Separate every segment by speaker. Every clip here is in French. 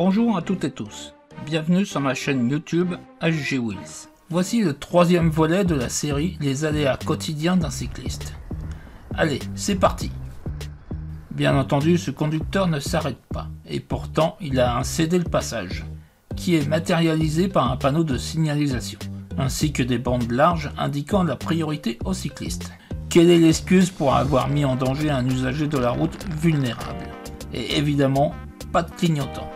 Speaker 1: Bonjour à toutes et tous, bienvenue sur ma chaîne YouTube HG Wheels. Voici le troisième volet de la série Les aléas quotidiens d'un cycliste. Allez, c'est parti. Bien entendu, ce conducteur ne s'arrête pas, et pourtant il a un cédé le passage, qui est matérialisé par un panneau de signalisation, ainsi que des bandes larges indiquant la priorité aux cyclistes. Quelle est l'excuse pour avoir mis en danger un usager de la route vulnérable? Et évidemment, pas de clignotant.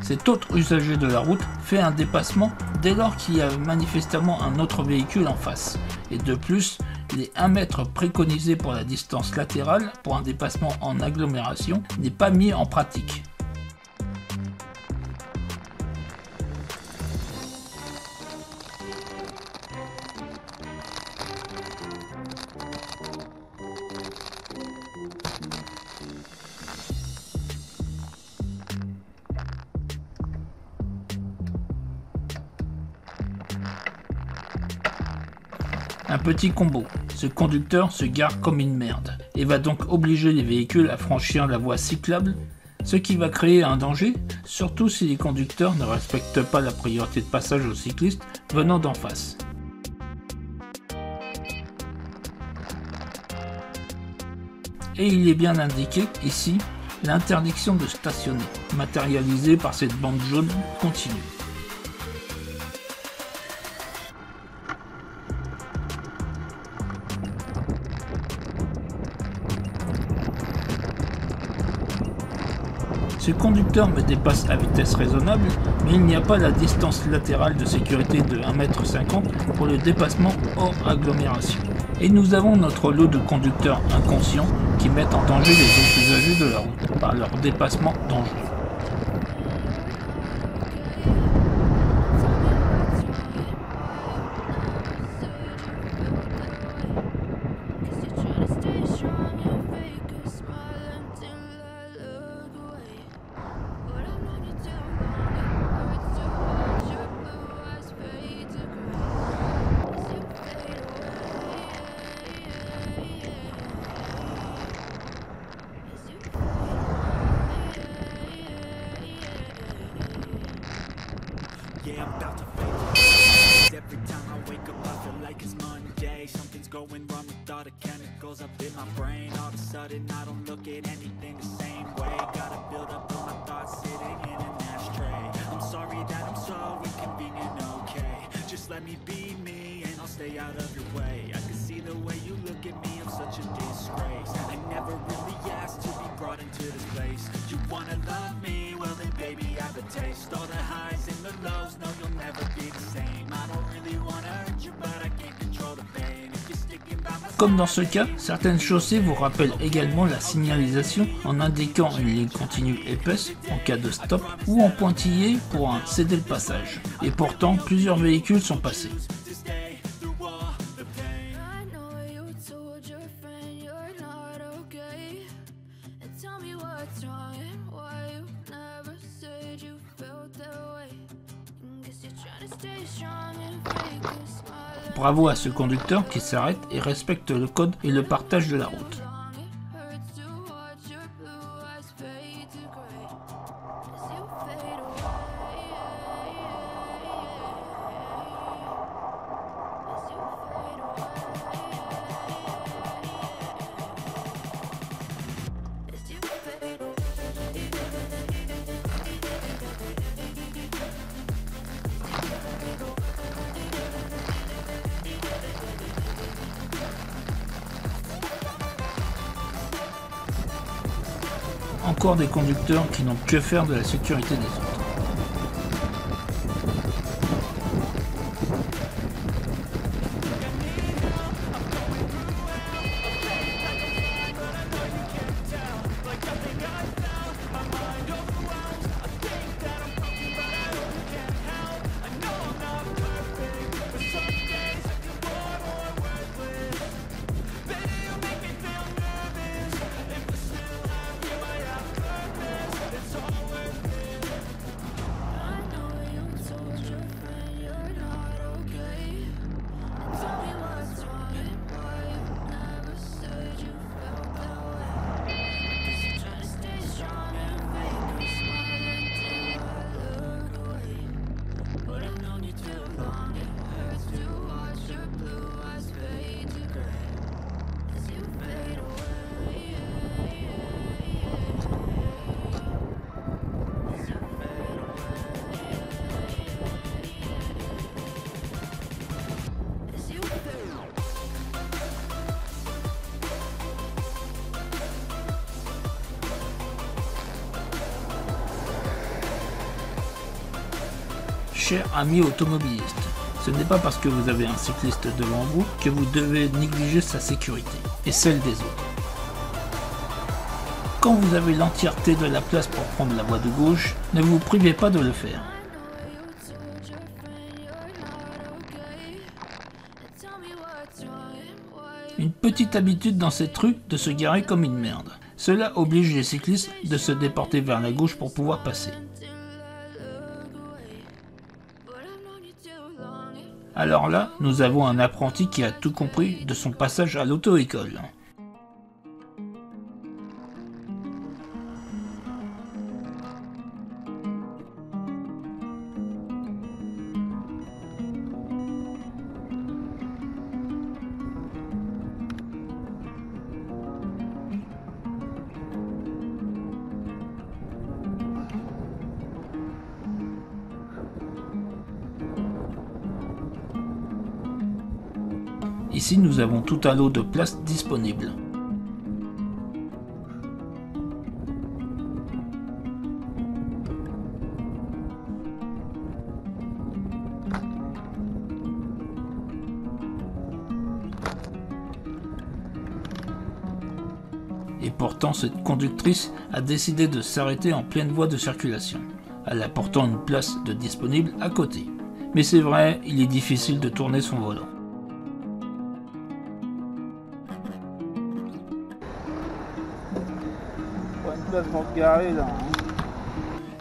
Speaker 1: Cet autre usager de la route fait un dépassement dès lors qu'il y a manifestement un autre véhicule en face. Et de plus, les 1 mètre préconisés pour la distance latérale pour un dépassement en agglomération n'est pas mis en pratique. Un petit combo, ce conducteur se gare comme une merde et va donc obliger les véhicules à franchir la voie cyclable, ce qui va créer un danger, surtout si les conducteurs ne respectent pas la priorité de passage aux cyclistes venant d'en face. Et il est bien indiqué ici l'interdiction de stationner, matérialisée par cette bande jaune continue. Ce conducteur me dépasse à vitesse raisonnable, mais il n'y a pas la distance latérale de sécurité de 1,50 m pour le dépassement hors agglomération. Et nous avons notre lot de conducteurs inconscients qui mettent en danger les autres usagers de la route par leur dépassement dangereux.
Speaker 2: Yeah, I'm about to fade. Every time I wake up I feel like it's Monday. Something's going wrong with all the chemicals up in my brain. All of a sudden I don't look at anything the same way. Gotta build up all my thoughts sitting in an ashtray. I'm sorry that I'm so inconvenient, okay. Just let me be me and I'll stay out of your way. I can see the way you look at me, I'm such a disgrace. I never really asked to be brought into this place. You wanna love me? Well then baby I have a taste. All the highs and the lows, no you'll never be the same. I don't really wanna hurt you but I can't control the pain. If you're sticking by my side.
Speaker 1: Comme dans ce cas, certaines chaussées vous rappellent également la signalisation en indiquant une ligne continue épaisse en cas de stop ou en pointillé pour un céder le passage. Et pourtant, plusieurs véhicules sont passés. Bravo à ce conducteur qui s'arrête et respecte le code et le partage de la route. Encore des conducteurs qui n'ont que faire de la sécurité des autres. Chers amis automobilistes, ce n'est pas parce que vous avez un cycliste devant vous que vous devez négliger sa sécurité et celle des autres. Quand vous avez l'entièreté de la place pour prendre la voie de gauche, ne vous privez pas de le faire. Une petite habitude dans cette rue de se garer comme une merde. Cela oblige les cyclistes de se déporter vers la gauche pour pouvoir passer. Alors là, nous avons un apprenti qui a tout compris de son passage à l'auto-école. Ici, nous avons tout un lot de places disponibles. Et pourtant, cette conductrice a décidé de s'arrêter en pleine voie de circulation, elle apportant une place de disponible à côté. Mais c'est vrai, il est difficile de tourner son volant.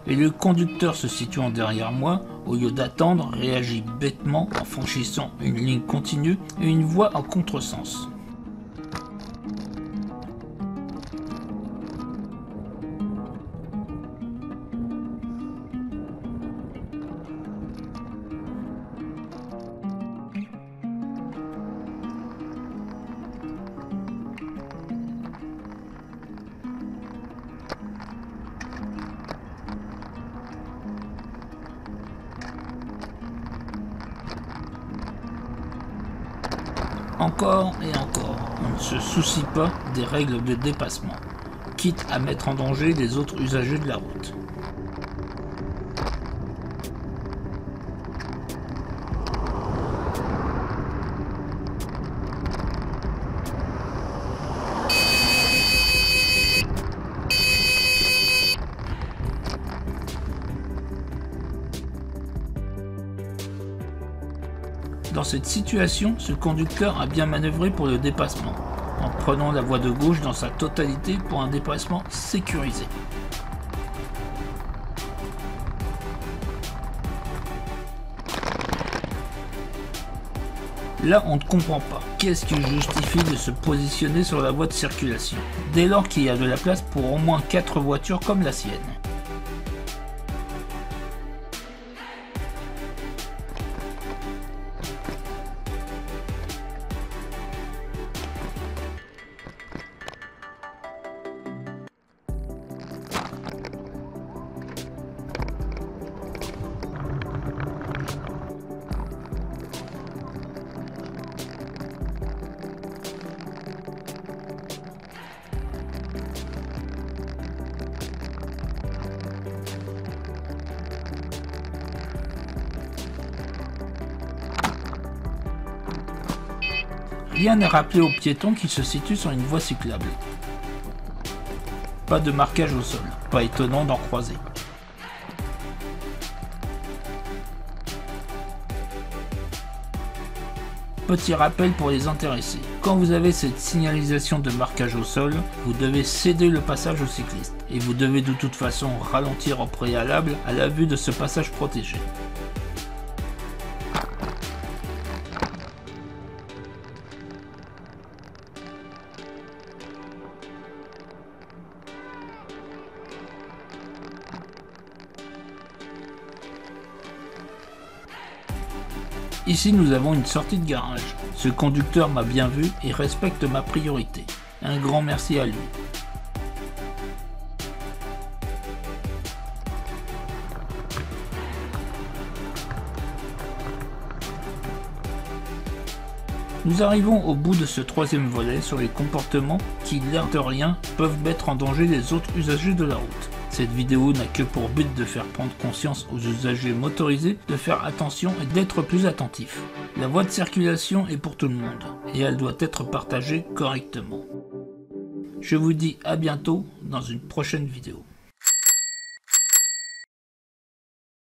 Speaker 1: Et le conducteur se situant derrière moi, au lieu d'attendre, réagit bêtement en franchissant une ligne continue et une voie en contresens. Encore et encore, on ne se soucie pas des règles de dépassement, quitte à mettre en danger les autres usagers de la route. Dans cette situation, ce conducteur a bien manœuvré pour le dépassement, en prenant la voie de gauche dans sa totalité pour un dépassement sécurisé. Là, on ne comprend pas. Qu'est-ce qui justifie de se positionner sur la voie de circulation, dès lors qu'il y a de la place pour au moins 4 voitures comme la sienne? Rien n'est rappelé aux piétons qui se situent sur une voie cyclable. Pas de marquage au sol, pas étonnant d'en croiser. Petit rappel pour les intéressés, quand vous avez cette signalisation de marquage au sol, vous devez céder le passage aux cyclistes et vous devez de toute façon ralentir au préalable à la vue de ce passage protégé. Ici nous avons une sortie de garage. Ce conducteur m'a bien vu et respecte ma priorité. Un grand merci à lui. Nous arrivons au bout de ce troisième volet sur les comportements qui, l'air de rien, peuvent mettre en danger les autres usagers de la route. Cette vidéo n'a que pour but de faire prendre conscience aux usagers motorisés de faire attention et d'être plus attentifs. La voie de circulation est pour tout le monde, et elle doit être partagée correctement. Je vous dis à bientôt dans une prochaine vidéo.